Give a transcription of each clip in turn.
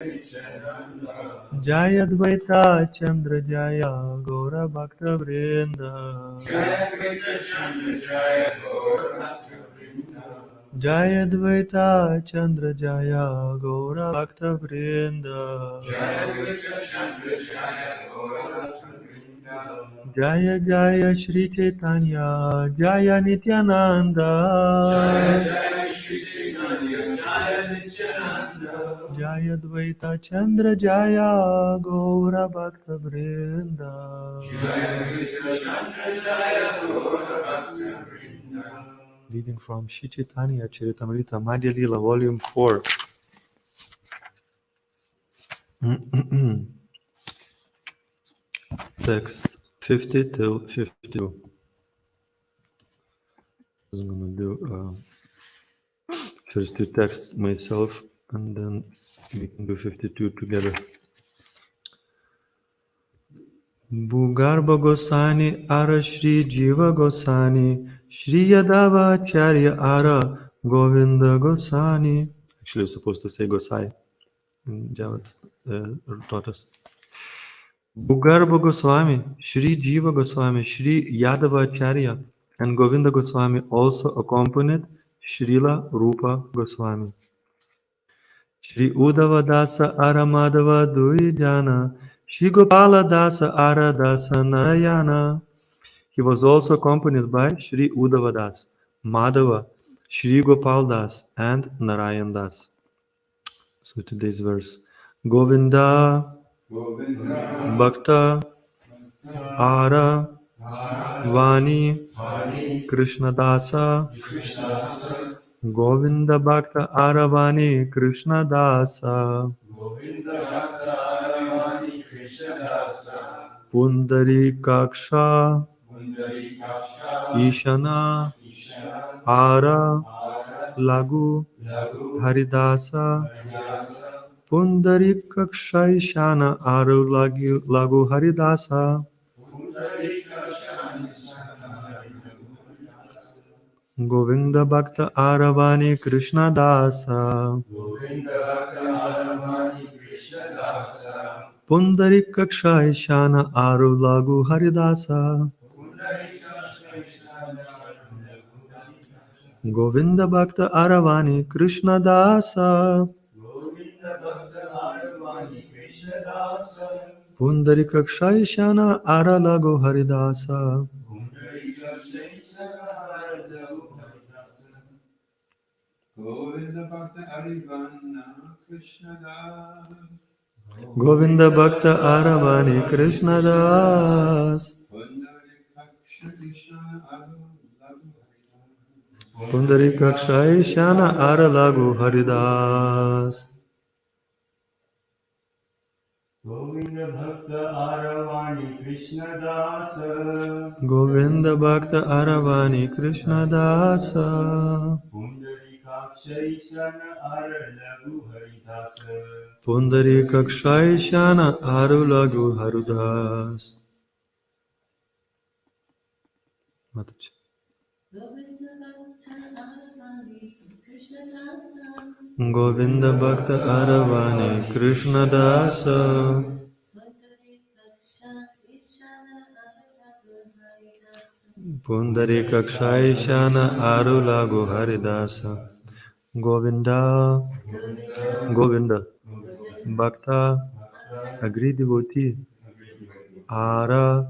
Jaya Dvaita Chandra Jaya Gaura Bhakta Vrinda. Jaya Dvaita Chandra Jaya Gaura Bhakta Vrinda. Jaya Jaya Shri Caitanya Jaya Nityananda. Jaya Dvaita Chandra Jaya Gaura Bhakta Vrinda. Reading from Shri Caitanya Caritamrta Madhya Lila Volume 4. Text 50 till 52. I'm going to do first two texts myself and then we can do 52 together. Bhugarba Gosani Ara Shri Jiva Gosani Shri Yadava Acharya Ara Govinda Gosani. Actually, it's supposed to say Gosai. Javad taught us. Bhugarba Goswami, Shri Jiva Goswami, Shri Yadava Acharya, and Govinda Goswami also accompanied Srila Rupa Goswami. Shri Uddhava Dasa Ara Madhava Duijana, Shri Gopala Dasa Ara Dasa Narayana. He was also accompanied by Shri Uddhava Das, Madhava, Shri Gopal Das, and Narayan Das. So today's verse. Govinda, Bhakta, Ara, Vani, Krishna Dasa, Govinda Bhakta Aravani Krishna Dasa, Pundari Kaksha, Ishana, Ara, Lagu, Haridasa, Pundari Kaksha Ishana, Ara, Lagu Haridasa, Govinda Bhakta Aravani Krishna Dasa, Pundari Kaksha Ishana, Aru Lagu Haridasa, Govinda Bhakta Aravani Krishna Dasa, Pundari Kaksha Ishana, Ara Lagu Haridasa. Govinda Bhakta Arivana Krishna Das, Govinda Bhakta Aravani Krishna Das, Pundari Kaksha Ishana, Ara Lagu Haridas. Govinda Bhakta Aravani Krishna Dasa, Govinda Bhakta Aravani Krishna Dasa, Pundari Kaksha Ishana Ara Lagu Haridasa, Pundari Kaksha Ishana, Aru Lagu Haridas. Govinda Bhakta Aravani Krishna Dasa, Pundari Kaksha Ishana, Aru Lagu Haridasa. Govinda, Govinda, Bhakta, agreed devotee, Ara,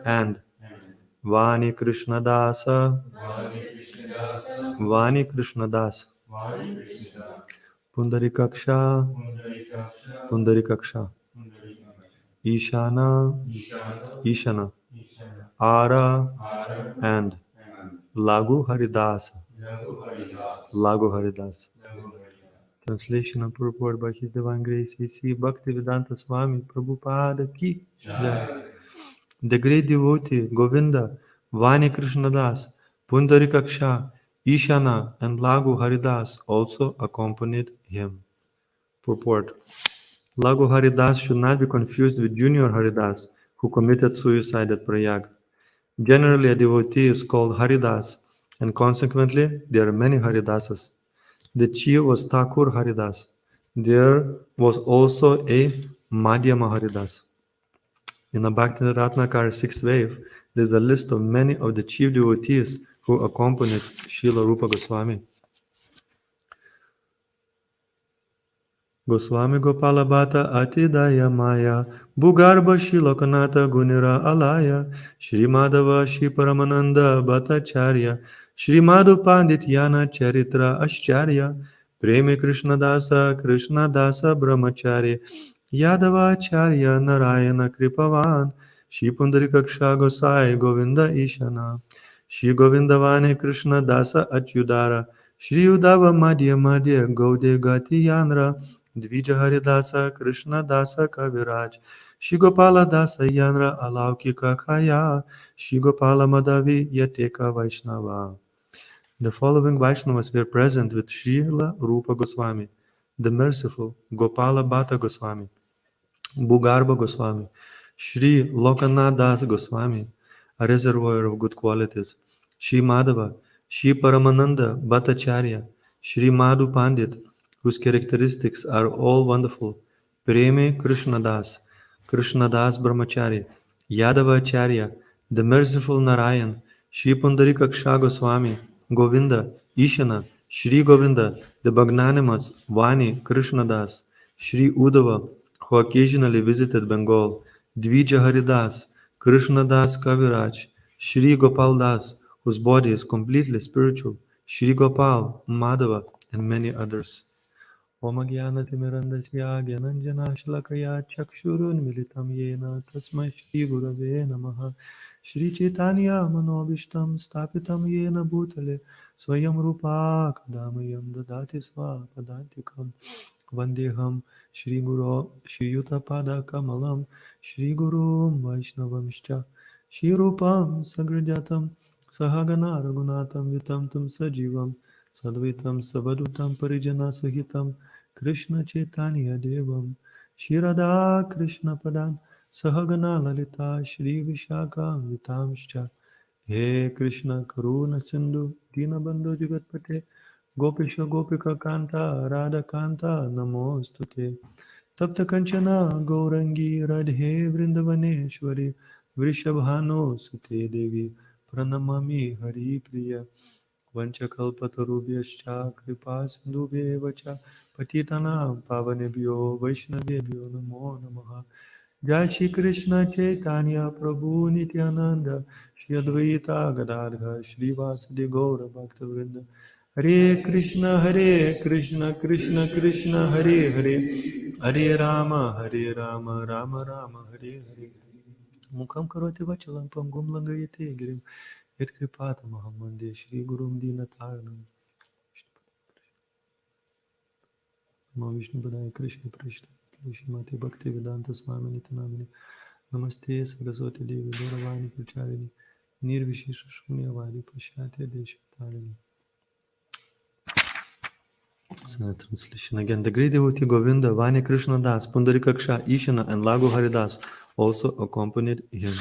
and Vani Krishna Dasa, Vani Krishna Dasa, Pundari Kaksha, Pundari Kaksha, Ishana, Ishana, Ara, and Lagu Haridasa, Lagu Haridasa. Translation and purport by His Divine Grace A.C. Bhaktivedanta Swami Prabhupada Ki Jai. The great devotee Govinda, Vani Krishnadas, Pundari Kaksha, Ishana, and Lagu Haridas also accompanied him. Purport. Lagu Haridas should not be confused with Junior Haridas, who committed suicide at Prayag. Generally, a devotee is called Haridas, and consequently, there are many Haridasas. The chief was Thakur Haridas. There was also a Madhyama Haridas. In the Bhakti Ratnakara 6th wave, there is a list of many of the chief devotees who accompanied Srila Rupa Goswami. Goswami Gopala Bhatta Atidaya Maya Bhugarba Shri Lokanatha Gunira Alaya Shri Madhava Shri Paramananda Bhattacharya Shri Madhu Pandit Yana Charitra Ascharya Premi Krishna Dasa Brahmachari Yadavacharya Narayana Kripavan Shri Pundarikaksha Gosai Govinda Ishana Shri Govindavane Krishna Dasa Achyudara Shri Udava Madhya Gaude Gati Yanra Dvija Haridasa Krishna Dasa Kaviraj Shigopala Dasa Yanra Alaukika Kaya Shigopala Madhavi Yateka Vaishnava. The following Vaishnavas were present with Srila Rupa Goswami, the merciful Gopala Bhatta Goswami, Bhugarba Goswami, Sri Lokanath Das Goswami, a reservoir of good qualities, Sri Madhava, Sri Paramananda Bhattacharya, Sri Madhu Pandit, whose characteristics are all wonderful, Preme Krishnadas Brahmachari, Yadavacharya, the merciful Narayan, Sri Pundarikaksha Goswami, Govinda, Ishana, Sri Govinda, the magnanimous Vani Krishnadas, Sri Uddhava, who occasionally visited Bengal, Dvija Haridas, Krishnadas Kaviraj, Sri Gopal Das, whose body is completely spiritual, Sri Gopal, Madhava, and many others. Om Jnanatimirandasya Gyananjana Shalakaya Chakshurunmilitam Yena Tasmai Shri Gurave Namaha Shri Chaitanya Manobishtam Stapitam Yena Bhutale Swayam Rupa Kadamayam Dadati Svapadantikam Vandeham Shri Guru Shri Yutapada Kamalam Shri Gurum Vaishnavamscha Shri Rupam Sagrajatam Sahagana Raghunatham Vitam Tum Sajivam Sadvitam Savadutam Parijana Sahitam Krishna Chaitanya Devam Shri Radha Krishna Padan Sahagana Lalita Shri Vishaka Vitamscha He Krishna Karuna Sindhu Dinabandhu Jagatpate Gopisha Gopika Kanta Radha Kanta Namostute Tapta Kanchana Gaurangi Radhe Vrindavaneshwari Vrishabhano Sute Devi Pranamami Hari Priya Vanchakalpatarubhyascha Kripa Sindhubhyeva cha Patitanam Pavanebhyo Vaishnavebhyo Namo Namaha Jai Shri Krishna Chaitanya Prabhu Nityananda Shri Advaita Gadadhar Shri Vasudeva Gaura Bhaktivinoda Hare Krishna Krishna Krishna Hare Hare Hare Rama Rama Rama Hare Hare Mukam karoti vachalam pangum langayate girim Yat kripata Mahamande Shri Gurum Dinataranam Namo Vishnu Padaya Krishna Prishna Shrimati Bhakti Vedanta Swami Nitanamini Namaste Saraswati Devi Gauravani Pracharini Nirvishisha Shunyavadi Pashyate Deshatarini. So the translation again. The great devotee Govinda, Vani Krishna Das, Pundarikaksha, Ishana and Lagu Haridas also accompanied him.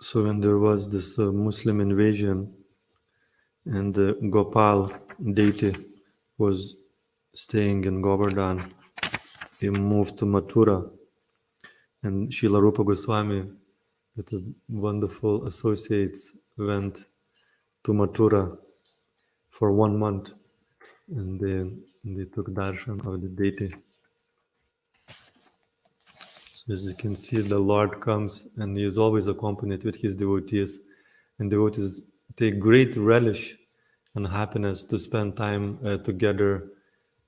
So when there was this Muslim invasion and Gopal deity was staying in Govardhan, he moved to Mathura, and Srila Rupa Goswami with wonderful associates went to Mathura for 1 month, and they took darshan of the deity. So as you can see, the Lord comes and he is always accompanied with his devotees, and devotees take great relish and happiness to spend time together,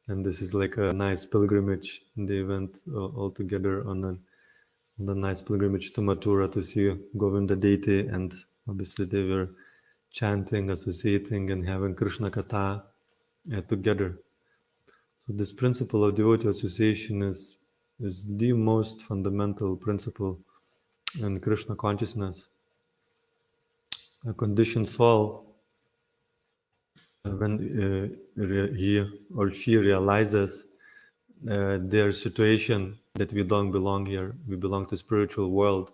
and this is like a nice pilgrimage. They went all together on a nice pilgrimage to Mathura to see Govinda deity, and obviously they were chanting, associating, and having Krishna Katha together. So this principle of devotee association is the most fundamental principle in Krishna consciousness. A conditioned soul, when he or she realizes their situation that we don't belong here, we belong to spiritual world,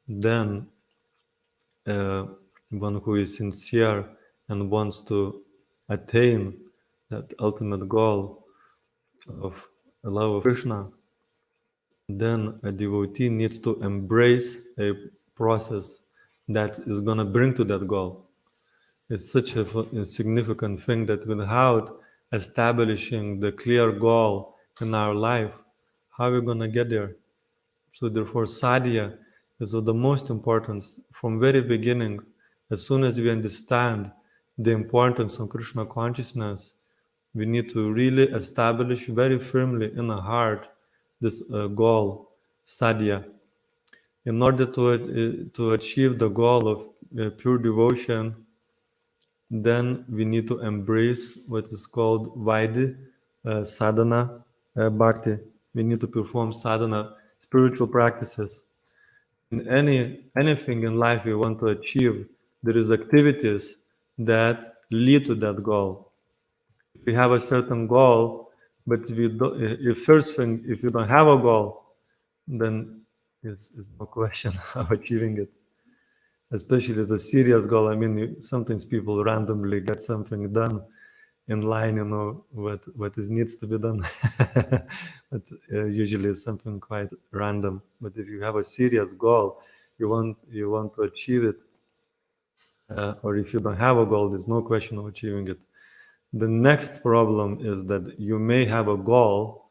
then one who is sincere and wants to attain that ultimate goal of love of Krishna, then a devotee needs to embrace a process that is going to bring to that goal. It's such a significant thing that without establishing the clear goal in our life, how are we going to get there? So therefore, sadhya is of the most importance from very beginning. As soon as we understand the importance of Krishna consciousness, we need to really establish very firmly in the heart this goal, sadhya. In order to achieve the goal of pure devotion, then we need to embrace what is called Vaidhi, Sadhana Bhakti. We need to perform sadhana, spiritual practices. In anything in life we want to achieve, there is activities that lead to that goal. If we have a certain goal, but if first thing, if you don't have a goal, then it's no question of achieving it. Especially as a serious goal. I mean, sometimes people randomly get something done in line, what is needs to be done. But usually it's something quite random. But if you have a serious goal, you want to achieve it, or if you don't have a goal, there's no question of achieving it. The next problem is that you may have a goal,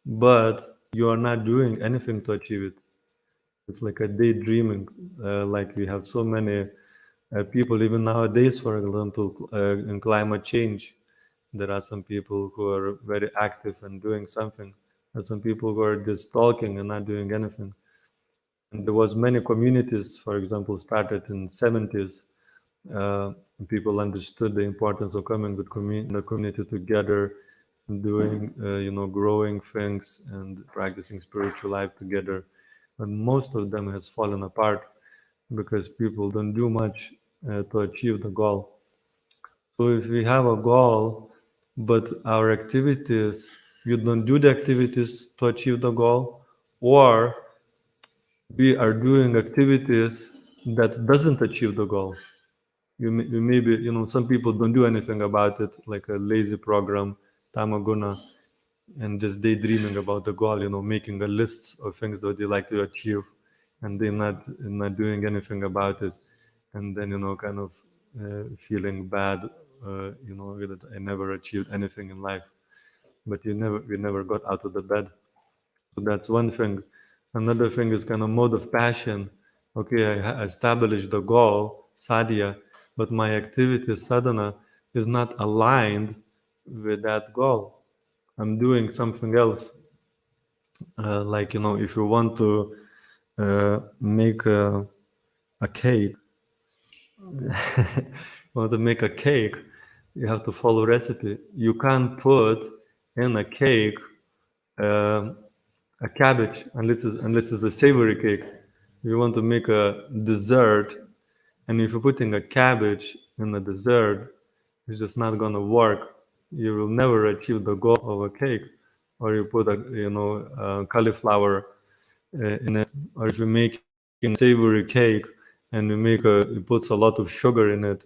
but you are not doing anything to achieve it. It's like a daydreaming. Like we have so many people, even nowadays, for example, in climate change, there are some people who are very active and doing something, and some people who are just talking and not doing anything. And there was many communities, for example, started in 70s. Uh, People understood the importance of coming with the community together, doing, growing things and practicing spiritual life together. And most of them has fallen apart because people don't do much to achieve the goal. So if we have a goal, but our activities, you don't do the activities to achieve the goal, or we are doing activities that doesn't achieve the goal. You maybe, some people don't do anything about it, like a lazy program, tamaguna, and just daydreaming about the goal, making a list of things that they like to achieve, and they're not doing anything about it, and then kind of feeling bad, that I never achieved anything in life, but we never got out of the bed. So that's one thing. Another thing is kind of mode of passion. Okay, I established the goal, sadhya, but my activity, sadhana, is not aligned with that goal. I'm doing something else. Like, if you want to make a cake, want to make a cake, you have to follow recipe. You can't put in a cake um a cabbage unless it's a savory cake. You want to make a dessert, and if you're putting a cabbage in a dessert, it's just not gonna work. You will never achieve the goal of a cake. Or you put cauliflower in it, or if you're making savory cake and you put a lot of sugar in it,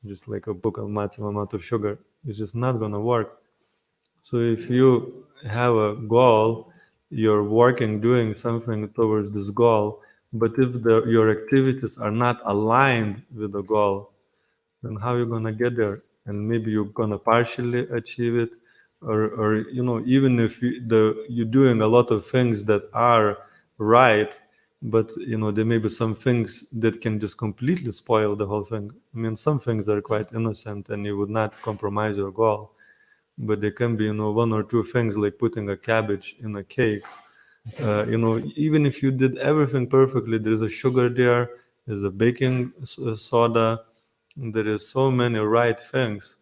just like a book of maximum amount of sugar, it's just not gonna work. So if you have a goal, you're working, doing something towards this goal, but if your activities are not aligned with the goal, then how are you gonna get there? And maybe you're gonna partially achieve it, or even if you're doing a lot of things that are right, but there may be some things that can just completely spoil the whole thing. I mean, some things are quite innocent, and you would not compromise your goal, but there can be one or two things like putting a cabbage in a cake. Even if you did everything perfectly, there's a sugar there, there's a baking soda, there is so many right things.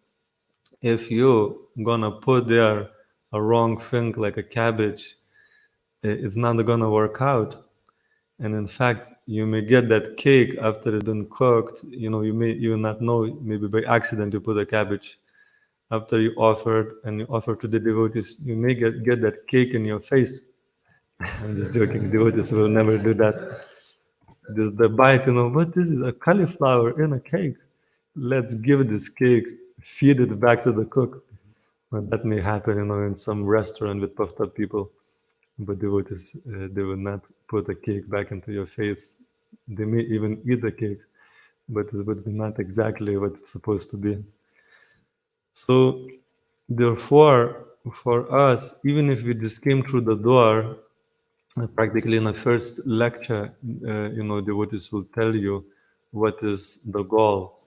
If you gonna put there a wrong thing like a cabbage, it's not gonna work out. And in fact, you may get that cake after it's been cooked. You may even not know, maybe by accident you put a cabbage. After you offer to the devotees, you may get that cake in your face. I'm just joking. Devotees will never do that. Just the bite, what is it? A cauliflower in a cake. Let's give this cake, feed it back to the cook. But that may happen, in some restaurant with puffed up people. But devotees, they will not put a cake back into your face. They may even eat the cake, but it would be not exactly what it's supposed to be. So, therefore, for us, even if we just came through the door, practically in the first lecture, devotees will tell you what is the goal.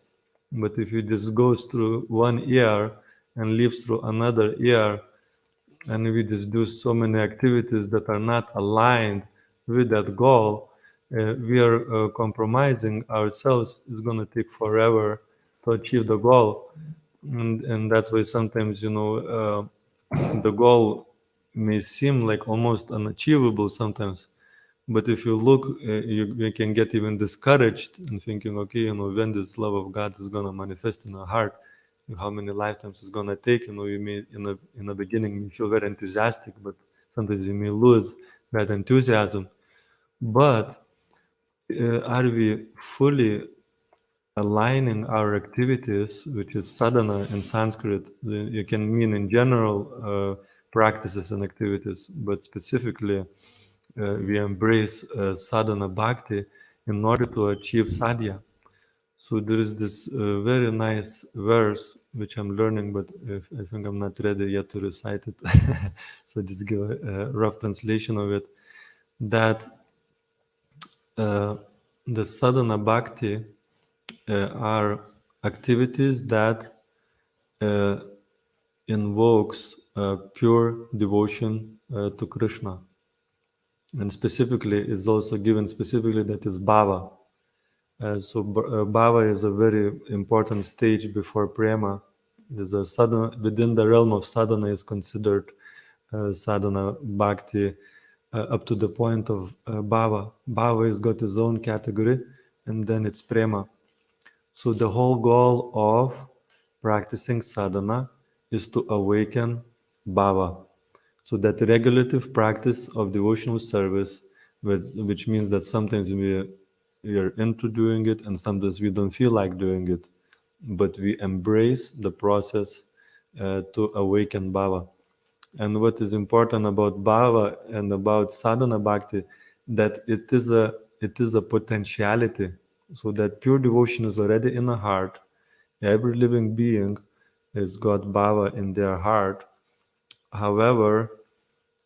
But if you just goes through one ear and leaves through another ear, and we just do so many activities that are not aligned with that goal, we are compromising ourselves. It's going to take forever to achieve the goal. And that's why sometimes, the goal may seem like almost unachievable sometimes. But if you look, you can get even discouraged and thinking, okay, when this love of God is going to manifest in our heart, how many lifetimes it's going to take. You may, in the beginning, you feel very enthusiastic, but sometimes you may lose that enthusiasm. But are we fully aligning our activities, which is sadhana in Sanskrit? You can mean in general practices and activities, but specifically we embrace sadhana bhakti in order to achieve sadhya. So there is this very nice verse which I'm learning, but I think I'm not ready yet to recite it. So just give a rough translation of it. That the sadhana bhakti are activities that uh, invokes pure devotion to Krishna, and specifically is also given specifically that is bhava. Bhava is a very important stage before prema. Is a sadhana within the realm of sadhana is considered sadhana bhakti up to the point of bhava. Bhava has got its own category, and then it's prema. So the whole goal of practicing sadhana is to awaken bhava. So that regulative practice of devotional service, which means that sometimes we are into doing it and sometimes we don't feel like doing it, but we embrace the process to awaken bhava. And what is important about bhava and about sadhana bhakti, that it is a potentiality. So that pure devotion is already in the heart. Every living being has got bhava in their heart. However,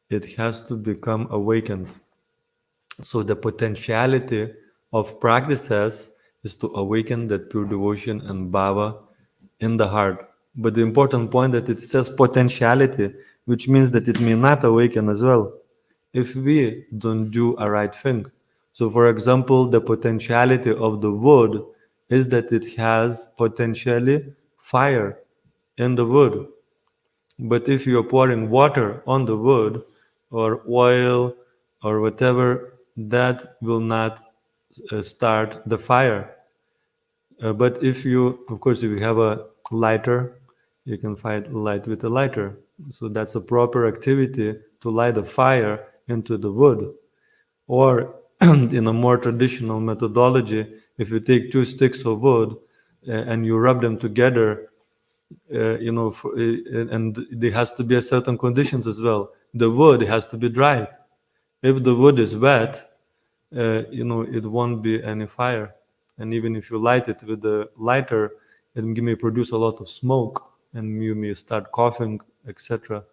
it has to become awakened. So the potentiality of practices is to awaken that pure devotion and bhava in the heart. But the important point that it says potentiality, which means that it may not awaken as well if we don't do a right thing. So for example, the potentiality of the wood is that it has potentially fire in the wood. But if you're pouring water on the wood or oil or whatever, that will not start the fire. But if you, of course, if you have a lighter, you can fight light with a lighter. So that's a proper activity to light a fire into the wood. Or in a more traditional methodology, if you take two sticks of wood and you rub them together, and there has to be a certain conditions as well. The wood has to be dry. If the wood is wet, it won't be any fire. And even if you light it with a lighter, it may produce a lot of smoke, and you may start coughing, etc.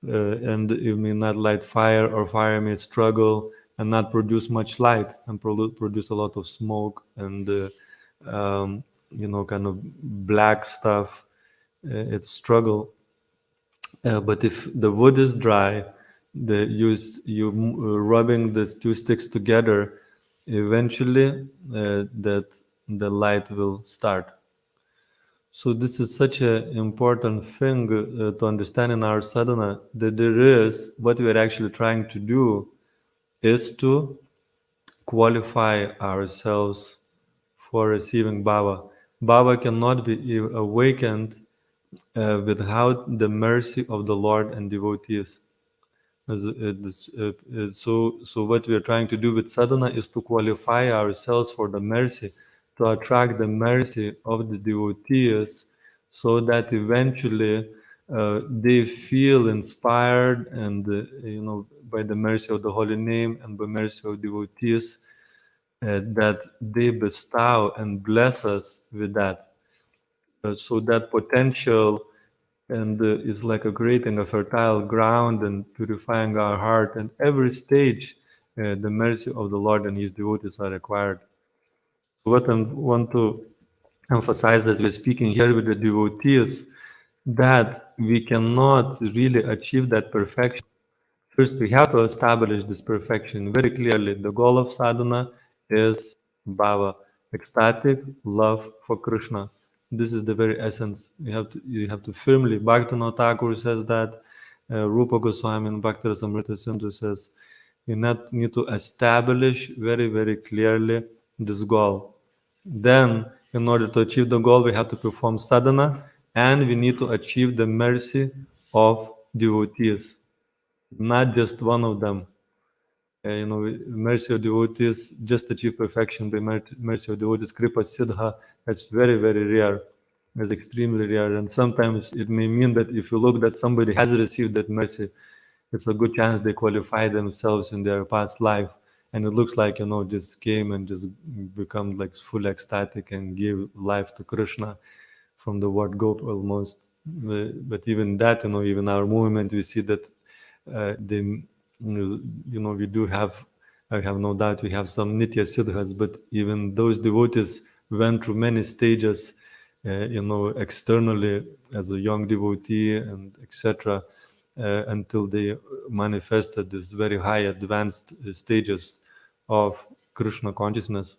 And you may not light fire, or fire may struggle and not produce much light and produce a lot of smoke and kind of black stuff. It struggle. But if the wood is dry, rubbing the two sticks together, eventually that the light will start. So this is such an important thing to understand in our sadhana, that there is what we are actually trying to do is to qualify ourselves for receiving bhava. Bhava cannot be awakened without the mercy of the Lord and devotees. So what we are trying to do with sadhana is to qualify ourselves for the mercy, to attract the mercy of the devotees, so that eventually they feel inspired and by the mercy of the holy name and by mercy of devotees, that they bestow and bless us with that. So that potential and is like a creating a fertile ground and purifying our heart. And every stage, the mercy of the Lord and His devotees are required. What I want to emphasize as we're speaking here with the devotees, that we cannot really achieve that perfection. First, we have to establish this perfection very clearly. The goal of sadhana is bhava, ecstatic love for Krishna. This is the very essence. You have to firmly. Bhaktivinoda Thakur says that. Rupa Goswami in Bhakti Rasamrita Sindhu says, you need to establish very, very clearly this goal. Then, in order to achieve the goal, we have to perform sadhana, and we need to achieve the mercy of devotees, not just one of them. Mercy of devotees just achieve perfection by mercy of devotees. Kripa Siddha, that's very, very rare. It's extremely rare. And sometimes it may mean that if you look that somebody has received that mercy, it's a good chance they qualify themselves in their past life. And it looks like, just came and just become like fully ecstatic and give life to Krishna from the word go almost. But even that, even our movement, we see that we do have, I have no doubt, we have some nitya siddhas, but even those devotees went through many stages, externally as a young devotee and etc., until they manifested this very high advanced stages of Krishna consciousness.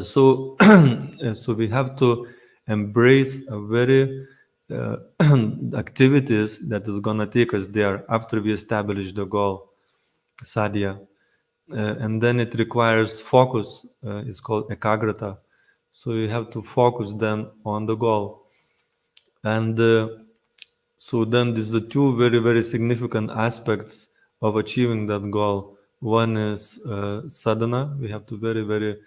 So we have to embrace a very activities that is going to take us there after we establish the goal, sadhya. And then it requires focus. It's called ekagrata. So you have to focus then on the goal. And so then these are two very, very significant aspects of achieving that goal. One is sadhana. We have to very, very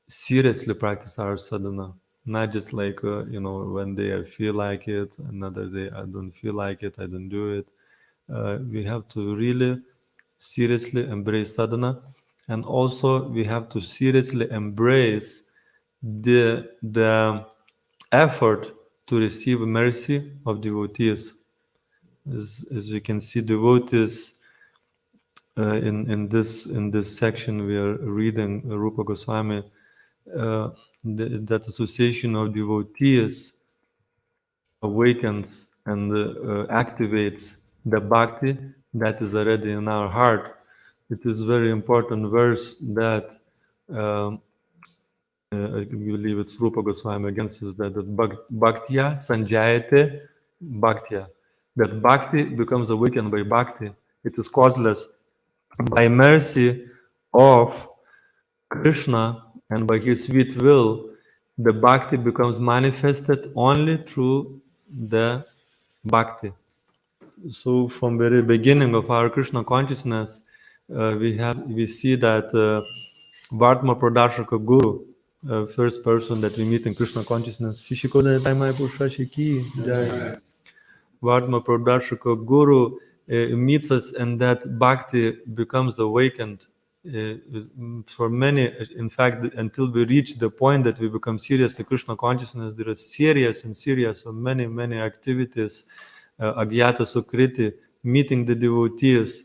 seriously practice our sadhana, not just like when day I feel like it, another day I don't feel like it, I don't do it. We have to really seriously embrace sadhana, and also we have to seriously embrace the effort to receive mercy of devotees. As you can see, devotees in this section we are reading Rupa Goswami. That association of devotees awakens and activates the bhakti that is already in our heart. It is a very important verse that I believe it's Rupa Goswami again says that bhaktya sanjayate bhaktya. That bhakti becomes awakened by bhakti. It is causeless. By mercy of Krishna and by his sweet will, the bhakti becomes manifested only through the bhakti. So from the very beginning of our Krishna consciousness, we see that Vartma Pradharshaka Guru, first person that we meet in Krishna consciousness, Shishikoda Taimai Purushashi Ki Jai. Vartma Pradharshaka Guru meets us, and that bhakti becomes awakened for many. In fact, until we reach the point that we become seriously Krishna consciousness, there is serious of many activities, Agyata Sukriti, meeting the devotees,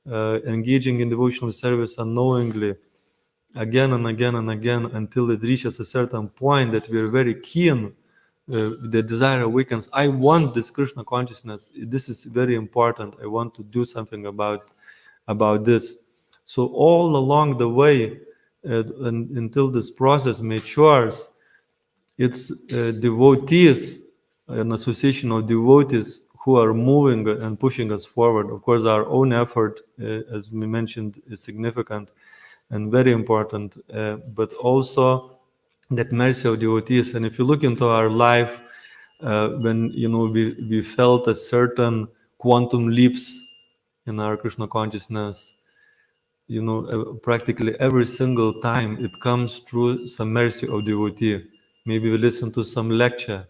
engaging in devotional service unknowingly, again and again and again, until it reaches a certain point that we are very keen. The desire awakens. I want this Krishna consciousness. This is very important. I want to do something about this. So all along the way, until this process matures, it's devotees, an association of devotees who are moving and pushing us forward. Of course, our own effort, as we mentioned, is significant and very important, but also that mercy of devotees. And if you look into our life, when we felt a certain quantum leaps in our Krishna consciousness, practically every single time it comes through some mercy of devotee. Maybe we listen to some lecture,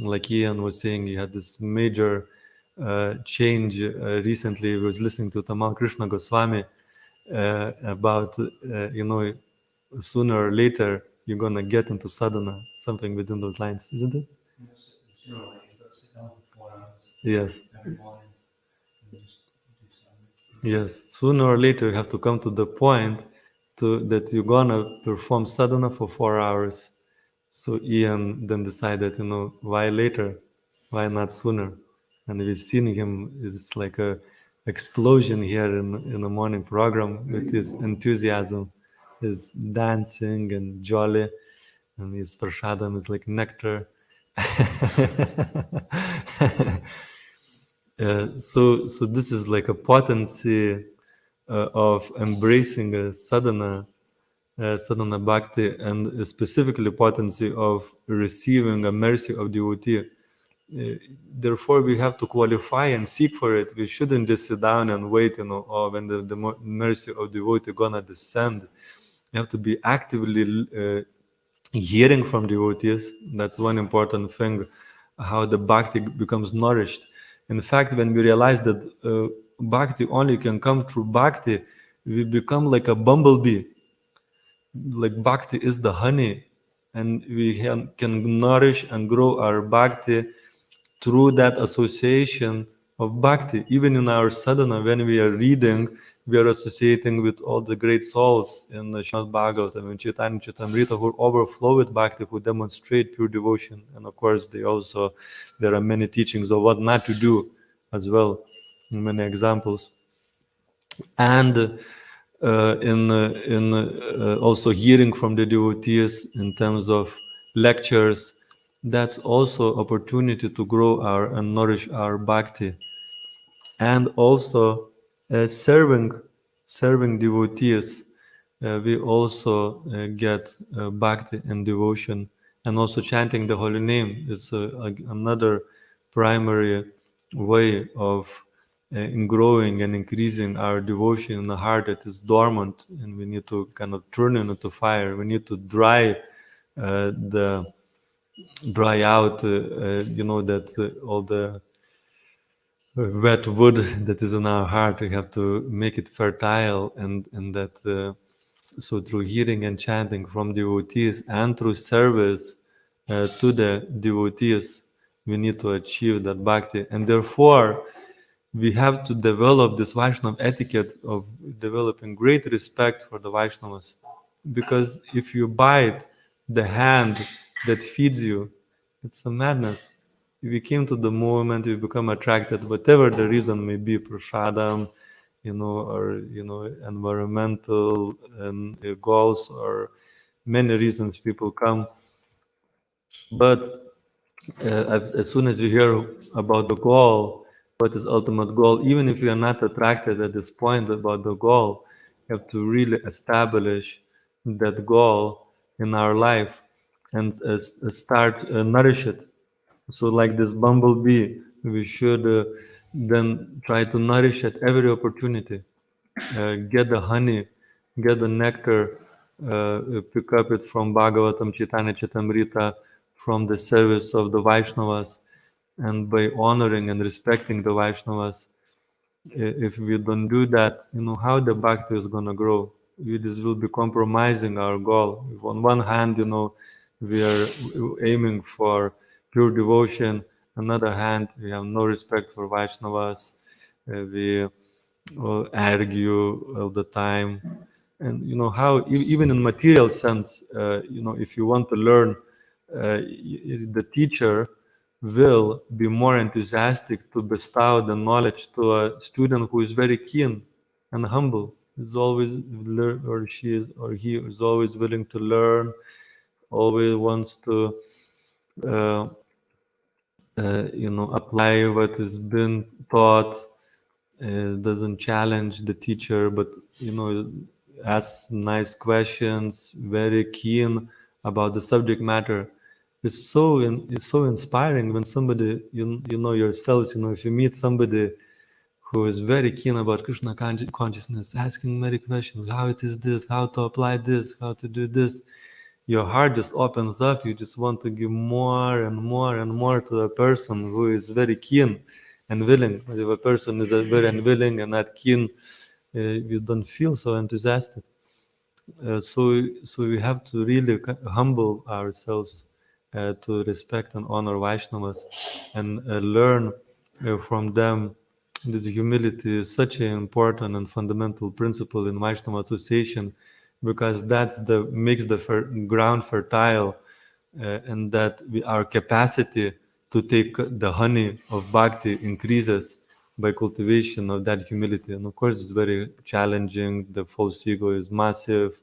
like Ian was saying, he had this major change recently. He was listening to Tamal Krishna Goswami about, sooner or later you're gonna get into sadhana, something within those lines, isn't it? Yes, sooner or later, you've got to sit down for 4 hours Yes. every morning and just do something. Yes, sooner or later you have to come to the point that you're gonna perform sadhana for 4 hours. So Ian then decided, why later? Why not sooner? And we've seen him, it's like a explosion here in the morning program with his enthusiasm, his dancing and jolly, and his prashadam is like nectar. So this is like a potency of embracing a sadhana bhakti, and specifically potency of receiving a mercy of devotee. Therefore, we have to qualify and seek for it. We shouldn't just sit down and wait, when the mercy of devotee gonna descend. You have to be actively hearing from devotees. That's one important thing, how the bhakti becomes nourished. In fact, when we realize that bhakti only can come through bhakti, we become like a bumblebee. Like bhakti is the honey, and we can nourish and grow our bhakti through that association of bhakti. Even in our sadhana, when we are reading, we are associating with all the great souls in the Srimad Bhagavatam and Caitanya Caritamrta who overflow with bhakti, who demonstrate pure devotion. And of course, there are many teachings of what not to do as well, many examples. And in also hearing from the devotees in terms of lectures, that's also opportunity to grow and nourish our bhakti. And also serving devotees, we also get bhakti and devotion. And also chanting the holy name is another primary way of in growing and increasing our devotion in the heart that is dormant, and we need to kind of turn it into fire. We need to dry out, that all the wet wood that is in our heart. We have to make it fertile, and that so through hearing and chanting from devotees and through service to the devotees, we need to achieve that bhakti. And therefore, we have to develop this Vaishnava etiquette of developing great respect for the Vaishnavas. Because if you bite the hand that feeds you, it's a madness. If you came to the movement, you become attracted, whatever the reason may be, prasadam, or environmental and goals, or many reasons people come. But as soon as you hear about the goal, what is ultimate goal, even if you are not attracted at this point about the goal, you have to really establish that goal in our life and start nourish it. So like this bumblebee, we should then try to nourish at every opportunity. Get the honey, get the nectar, pick up it from Bhagavatam, Caitanya Caritamrta, from the service of the Vaishnavas, and by honoring and respecting the Vaishnavas. If we don't do that, how the bhakti is going to grow? This will be compromising our goal. If on one hand, we are aiming for pure devotion, on the other hand, we have no respect for Vaishnavas, we argue all the time. And how even in material sense, if you want to learn, the teacher will be more enthusiastic to bestow the knowledge to a student who is very keen and humble. Is always learn, or she is, or he is always willing to learn, always wants to apply what has been taught, doesn't challenge the teacher, but asks nice questions, very keen about the subject matter. It's so inspiring when somebody, yourselves, if you meet somebody who is very keen about Krishna consciousness, asking many questions, how it is this, how to apply this, how to do this. Your heart just opens up. You just want to give more and more and more to a person who is very keen and willing. But if a person is very unwilling and not keen, you don't feel so enthusiastic. So we have to really humble ourselves to respect and honor Vaishnavas and learn from them. This humility is such an important and fundamental principle in Vaishnava association, because that's the makes the ground fertile, and that our capacity to take the honey of bhakti increases by cultivation of that humility. And of course, it's very challenging. The false ego is massive.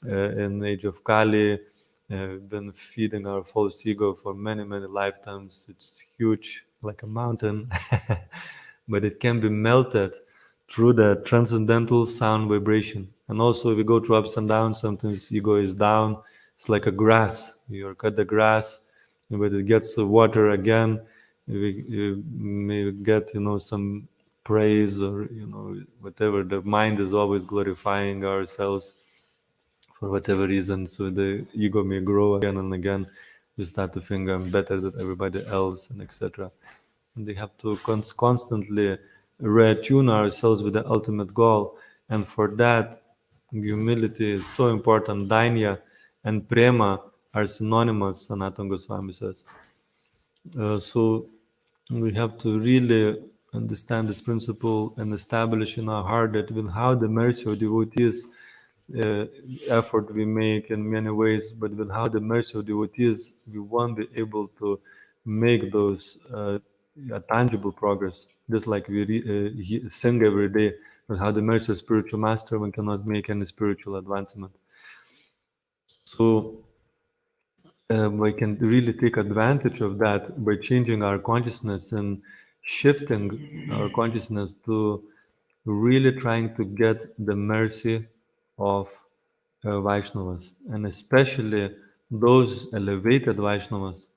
In the age of Kali, we've been feeding our false ego for many, many lifetimes. It's huge, like a mountain, but it can be melted through the transcendental sound vibration. And also, we go through ups and downs. Sometimes ego is down. It's like a grass. You cut the grass, but it gets the water again. We may get, some praise, or whatever. The mind is always glorifying ourselves for whatever reason. So the ego may grow again and again. We start to think I'm better than everybody else, and etc. And we have to constantly reattune ourselves with the ultimate goal. And for that, humility is so important. Dainya and prema are synonymous, Sanatana Goswami says. So we have to really understand this principle and establish in our heart that without the mercy of devotees, uh, effort we make in many ways, but without the mercy of devotees, we won't be able to make those tangible progress. Just like we sing every day, without the mercy of spiritual master, one cannot make any spiritual advancement. So we can really take advantage of that by changing our consciousness and shifting our consciousness to really trying to get the mercy of Vaishnavas, and especially those elevated Vaishnavas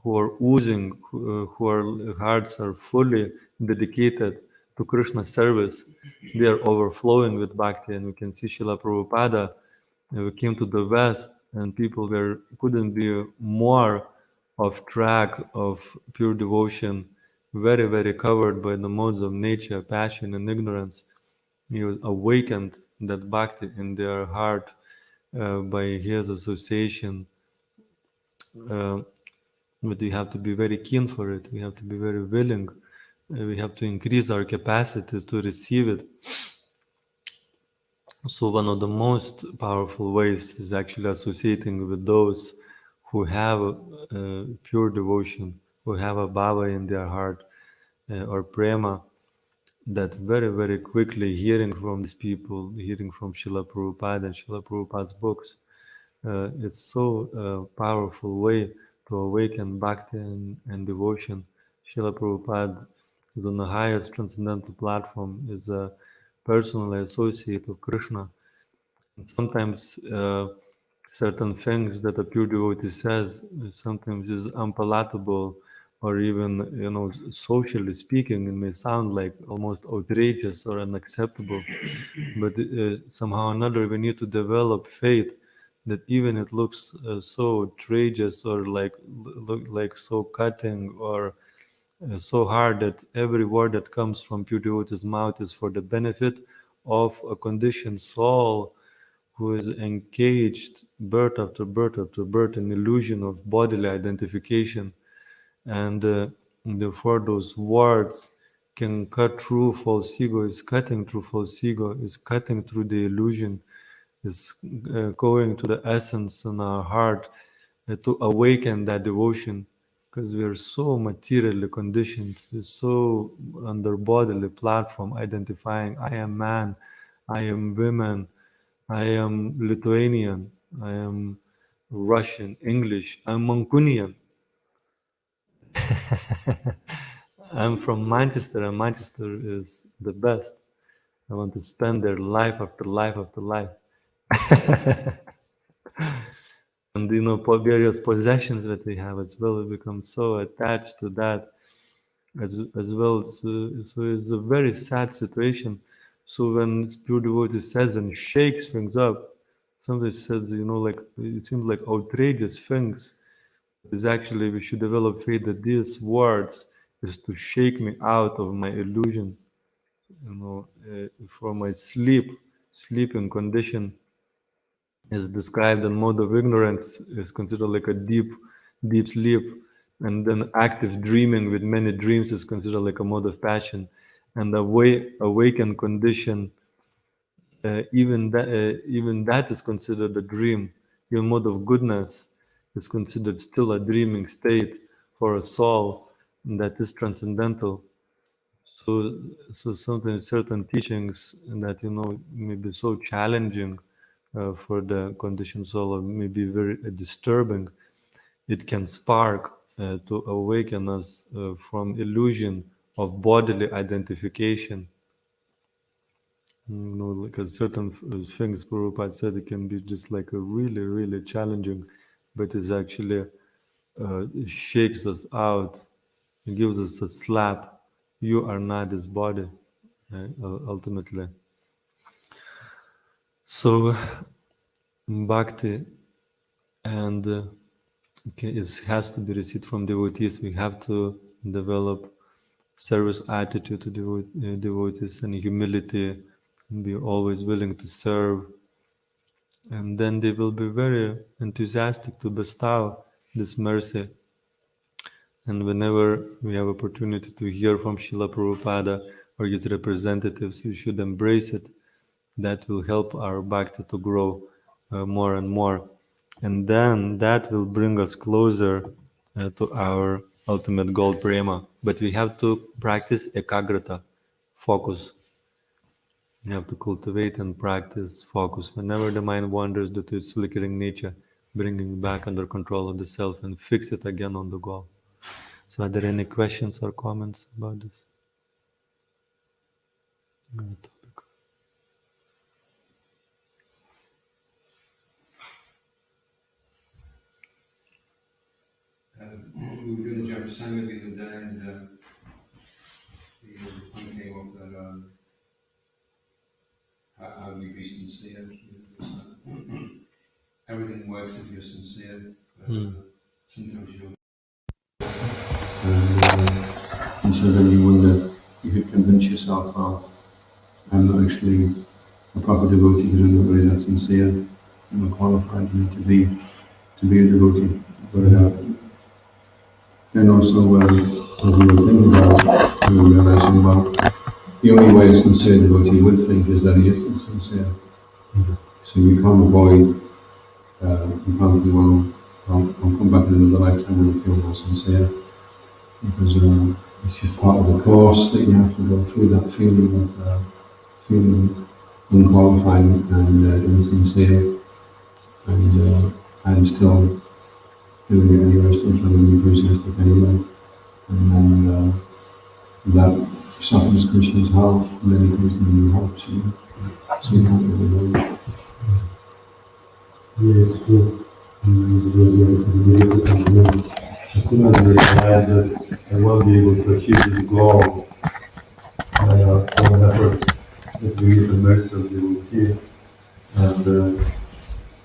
who are oozing, who are hearts are fully dedicated to Krishna service. They are overflowing with bhakti, and we can see Srila Prabhupada came to the West, and people couldn't be more off track of pure devotion, very, very covered by the modes of nature, passion, and ignorance. He was awakened that bhakti in their heart by his association. Uh, but we have to be very keen for it. We have to be very willing. We have to increase our capacity to receive it. So one of the most powerful ways is actually associating with those who have pure devotion, who have a bhava in their heart, or prema, that very, very quickly hearing from these people, hearing from Srila Prabhupada and Srila Prabhupada's books, it's so powerful way to awaken bhakti and devotion. Srila Prabhupada is on the highest transcendental platform, is a personal associate of Krishna. And sometimes certain things that a pure devotee says sometimes is unpalatable, or even, socially speaking, it may sound like almost outrageous or unacceptable. But somehow or another, we need to develop faith that even it looks so outrageous, or look like so cutting, or so hard, that every word that comes from pure devotee's mouth is for the benefit of a conditioned soul who is engaged birth after birth after birth in illusion of bodily identification. And therefore those words can cut through false ego, is cutting through false ego, is cutting through the illusion, is going to the essence in our heart, to awaken that devotion, because we are so materially conditioned, it's so under bodily platform, identifying I am man, I am women, I am Lithuanian, I am Russian, English, I'm Mancunian. I'm from Manchester, and Manchester is the best. I want to spend there life after life after life. And various possessions that we have as well, we become so attached to that. as well. So it's a very sad situation. So when pure devotee says and shakes things up, somebody says, like it seems like outrageous things. Is actually we should develop faith that these words is to shake me out of my illusion, for my sleeping condition is described in mode of ignorance is considered like a deep sleep, and then active dreaming with many dreams is considered like a mode of passion, and the awakened condition, even that is considered a dream. Even mode of goodness is considered still a dreaming state for a soul that is transcendental. So something certain teachings that may be so challenging for the conditioned soul, or may be very disturbing. It can spark to awaken us from illusion of bodily identification. Like a certain things Prabhupada said, it can be just like a really challenging, but it's actually it shakes us out. It gives us a slap. You are not this body, ultimately. So bhakti and has to be received from devotees. We have to develop service attitude to devotees and humility, and be always willing to serve. And then they will be very enthusiastic to bestow this mercy. And whenever we have opportunity to hear from Srila Prabhupada or his representatives, we should embrace it. That will help our bhakti to grow more and more. And then that will bring us closer to our ultimate goal, prema. But we have to practice ekagrata, focus. You have to cultivate and practice focus. Whenever the mind wanders due to its flickering nature, bringing it back under control of the self and fix it again on the goal. So are there any questions or comments about this topic? We were doing the Japa Sangha the other day, and the point came up that how do we be sincere? Everything works if you're sincere. Sometimes you don't. And so then you wonder, you could convince yourself, oh, I'm not actually a proper devotee because I'm not really that sincere. I'm not qualified to be a devotee. But then also, as we were thinking about, we were realizing about the only way a sincere devotee would think is that he isn't sincere. So you can't avoid, you can't think, well, I'll come back in another lifetime and feel more sincere. Because it's just part of the course that you have to go through, that feeling of feeling unqualified and insincere. And I'm still doing it anyway, still trying to be enthusiastic anyway. And then that softens Krishna's heart, and then he comes to new hope, so you can't really know it. Yes, true. As soon as I realize that I won't be able to achieve this goal by our own efforts, that we need the mercy of the devotee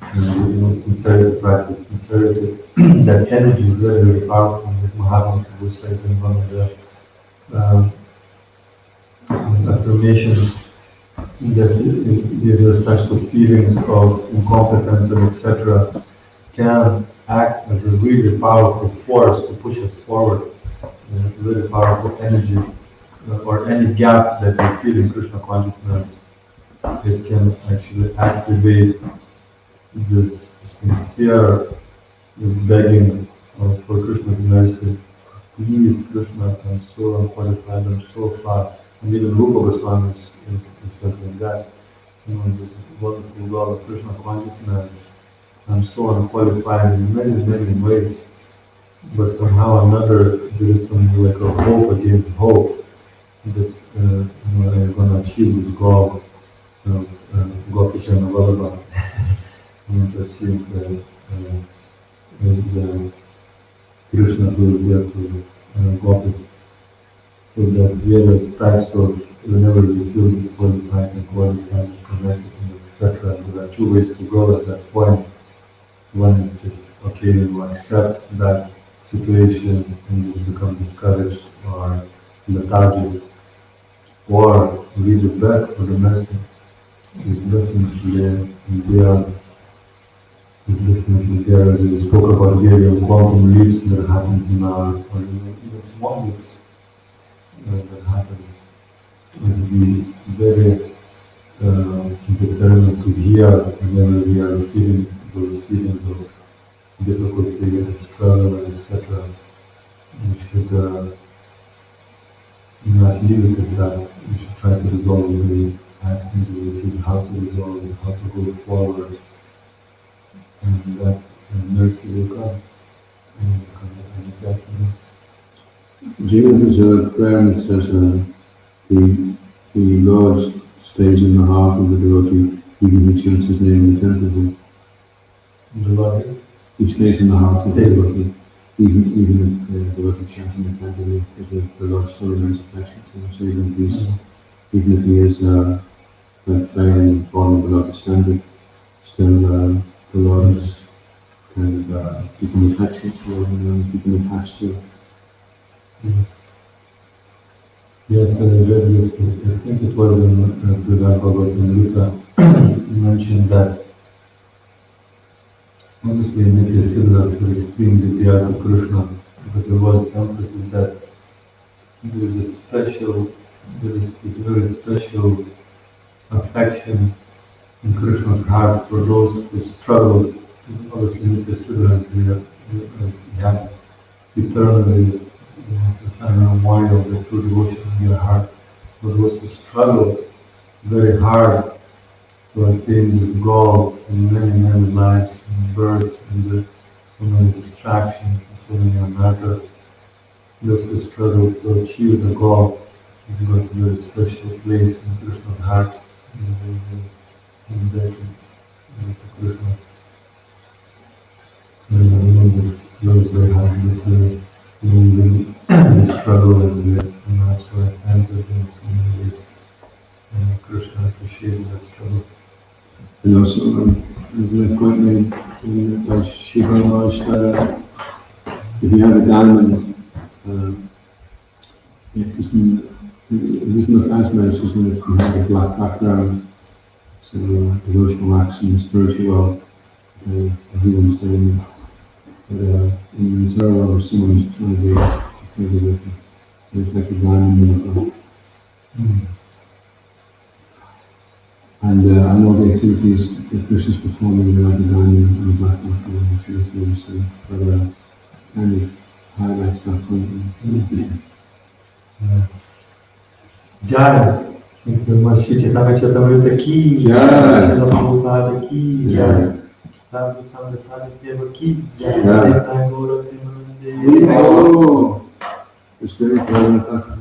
and sincerity, practice sincerity. That energy is very powerful. Like Mahatma Prabhu says in one of the affirmations, that those types of feelings of incompetence and etc. can act as a really powerful force to push us forward. It's a really powerful energy, or any gap that we feel in Krishna consciousness, it can actually activate this sincere begging for Krishna's mercy. Please, Krishna, I'm so unqualified, I'm so far. And even Rupa Goswami says like that. This wonderful law of Krishna consciousness, I'm so unqualified in many ways. But somehow or another, there is some like a hope against hope that I'm going to achieve this goal of Gopishana Vallabha. And to achieve the Krishna who is there to Gopis. So that various types of, whenever you feel disqualified and qualified, disconnected, etc., there are two ways to go at that point. One is just, okay, you accept that situation and just become discouraged or lethargic, or read it back for the mercy. Is definitely there, and there is definitely there. As we spoke about various quantum leaps that happens in our, or even small leaps that happens, and be very determined to hear whenever we are feeling those feelings of difficulty and struggle and etc. We should not leave it as that. We should try to resolve it, asking devotees how to resolve it, how to go forward, and that mercy will come. And will come and Jiva has a prayer that says the Lord stays in the heart of the devotee, even if he chants his name attentively. The Lord is? He stays in the heart of the devotee, even if the devotee chants him attentively, because the Lord still remains affectionate to him. So even if he is like failing and falling below the standard, still the Lord is kind of keeping affectionate to him and keeping attached to him. Yes, I read this, I think it was in Srimad Bhagavatam, mentioned that obviously Nitya Siddhas are extremely dear to Krishna, but there was emphasis that there is this very special affection in Krishna's heart for those who struggle. Obviously Nitya Siddhas, they have eternally, since time immemorial, the true devotion in their heart, but those who struggle very hard to attain this goal in many, many lives and births and so many distractions and so many matters. Those who struggle to achieve the goal is got a very special place in Krishna's heart, and there to Krishna. So this goes very hard with when we struggle and also attentive in so many ways. And Krishna appreciates that struggle. And also, there's a point made by Shiva Maharaj that if you have a diamond, it doesn't look as nice as when you have a black background. So devotional acts in the spiritual world, everyone's doing it. But in the material world, if someone's trying to be maybe with it, it's like a diamond in the black. And I know the activities that Krishna's performing are like a diamond on a black background, which is really silly, but kind of highlights that point. Yes. Jai. Thank you very much. Chaitanya Charitamrta ki Jai. Srila Prabhupada ki Jai. Sadhu Sadhu Seva ki Jai. Jai Gaura Premanande. Oh, it's very fantastic.